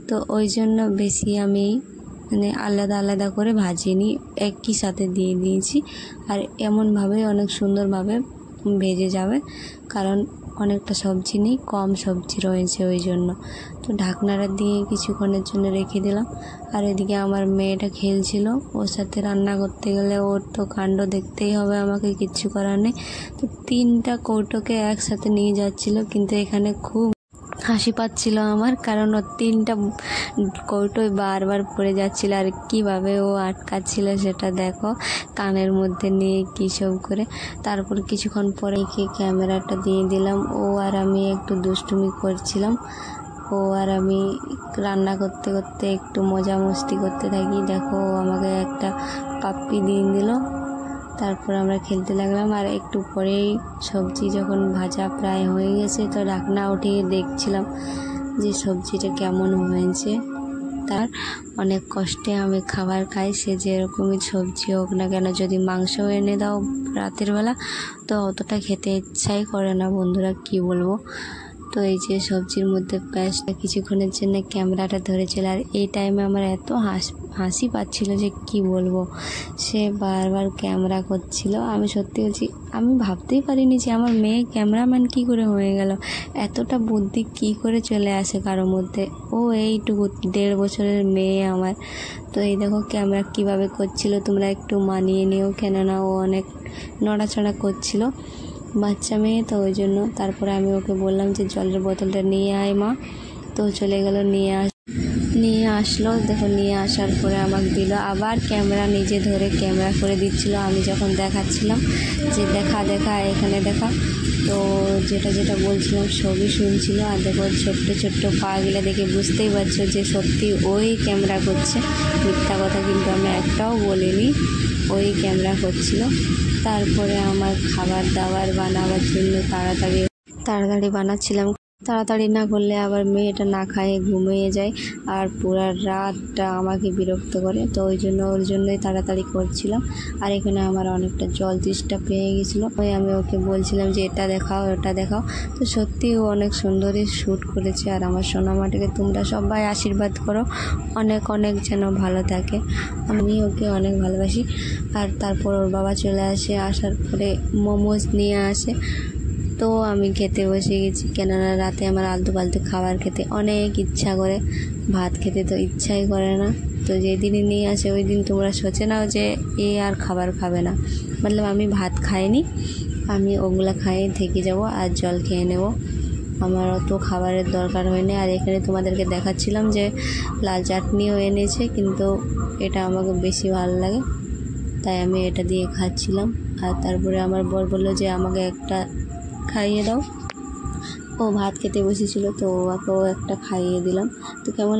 তো ওই জন্য বেশি আমি মানে আলাদা আলাদা করে ভাজিনি, একই সাথে দিয়ে দিয়েছি। আর এমনভাবে অনেক সুন্দরভাবে ভেজে যাবে, কারণ অনেকটা সবজি নেই, কম সবজি রয়েছে ওই জন্য। তো ঢাকনাটা দিয়ে কিছুক্ষণের জন্য রেখে দিলাম। আর এদিকে আমার মেয়েটা খেলছিল, ওর সাথে রান্না করতে গেলে ওর তো কাণ্ড দেখতেই হবে আমাকে, কিচ্ছু করার নেই। তো 3টা কৌটোকে একসাথে নিয়ে যাচ্ছিলো, কিন্তু এখানে খুব হাসি পাচ্ছিল আমার, কারণ ওর 3টা কৌটোই বারবার পড়ে যাচ্ছিল। আর কীভাবে ও আটকাচ্ছিল সেটা দেখো, কানের মধ্যে নিয়ে কী সব করে। তারপর কিছুক্ষণ পরে ক্যামেরাটা দিয়ে দিলাম। ও আর আমি একটু দুষ্টুমি করছিলাম, ও আর আমি রান্না করতে করতে একটু মজা মস্তি করতে থাকি। দেখো ও আমাকে একটা পাপ্পি দিয়ে দিল, তারপর আমরা খেলতে লাগলাম। আর একটু পরেই সবজি যখন ভাজা প্রায় হয়ে গেছে, তো ঢাকনা উঠিয়ে দেখছিলাম যে সবজিটা কেমন হয়েছে। তার অনেক কষ্টে আমি খাবার খাই, সে যেরকমই সবজি হোক না কেন। যদি মাংস এনে দাও রাতের বেলা, তো অতটা খেতে ইচ্ছাই করে না বন্ধুরা, কি বলবো। তো এই যে সবজির মধ্যে পেঁয়াজটা কিছুক্ষণের জন্য ক্যামেরাটা ধরেছিল, আর এই টাইমে আমার এত হাসি পাচ্ছিল যে কি বলবো। সে বারবার ক্যামেরা করছিল। আমি সত্যি বলছি, আমি ভাবতেই পারিনি যে আমার মেয়ে ক্যামেরাম্যান কি করে হয়ে গেল, এতটা বুদ্ধি কি করে চলে আসে কারোর মধ্যে। ও এইটুকু 1.5 বছরের মেয়ে আমার। তো এই দেখো ক্যামেরা কিভাবে করছিল, তোমরা একটু মানিয়ে নিও, কেননা ও অনেক নড়াচড়া করছিল, বাচ্চা মেয়ে তো ওই জন্য। তারপরে আমি ওকে বললাম যে জলের বোতলটা নিয়ে আয় মা, তো চলে গেল নিয়ে আসলো। দেখো নিয়ে আসার পরে আমাকে দিল, আবার ক্যামেরা নিজে ধরে ক্যামেরা করে দিচ্ছিল। আমি যখন দেখাচ্ছিলাম যে দেখা এখানে দেখা, তো যেটা বলছিলাম সবই শুনছিল। আর দেখো ছোট্ট ছোট্ট পাগুলো দেখে বুঝতেই পারছো যে সত্যি ওই ক্যামেরা করছে, মিথ্যা কথা কিন্তু আমি একটাও বলিনি, ওই ক্যামেরা করছিল। তারপরে আমার খাবার দাবার বানাবার জন্য তাড়াতাড়ি বানাচ্ছিলাম। তাড়াতাড়ি না করলে আবার মেয়েটা না খায়ে ঘুমিয়ে যায়, আর পুরো রাতটা আমাকে বিরক্ত করে। তো ওর জন্যই তাড়াতাড়ি করছিলাম। আর এখানে আমার অনেকটা জল তেষ্টা পেয়ে গেছিলো, ওই আমি ওকে বলছিলাম যে এটা দেখাও ওটা দেখাও। তো সত্যি ও অনেক সুন্দরই শ্যুট করেছে। আর আমার সোনামাটাকে তোমরা সবাই আশীর্বাদ করো, অনেক অনেক যেন ভালো থাকে। আমি ওকে অনেক ভালোবাসি। আর তারপর ওর বাবা চলে আসে, আসার পরে মোমোজ নিয়ে আসে। তো আমি খেতে বসে গেছি, কেননা রাতে আমার আলতু ফালতু খাবার খেতে অনেক ইচ্ছা করে, ভাত খেতে তো ইচ্ছাই করে না। তো যেদিনই নিয়ে আসে ওই দিন তোমরা সোচে নাও যে এ আর খাবার খাবে না, মতলব আমি ভাত খাইনি, আমি ওগুলা খাইয়ে থেকে যাব আর জল খেয়ে নেব, আমার অত খাবারের দরকার হয়নি। আর এখানে তোমাদেরকে দেখাচ্ছিলাম যে লাল চাটনিও এনেছে, কিন্তু এটা আমাকে বেশি ভালো লাগে, তাই আমি এটা দিয়ে খাচ্ছিলাম। আর তারপরে আমার বর বললো যে আমাকে একটা খাইয়ে দাও। ও ভাত খেতে বসেছিল, তো ওকেও একটা খাইয়ে দিলাম। তো কেমন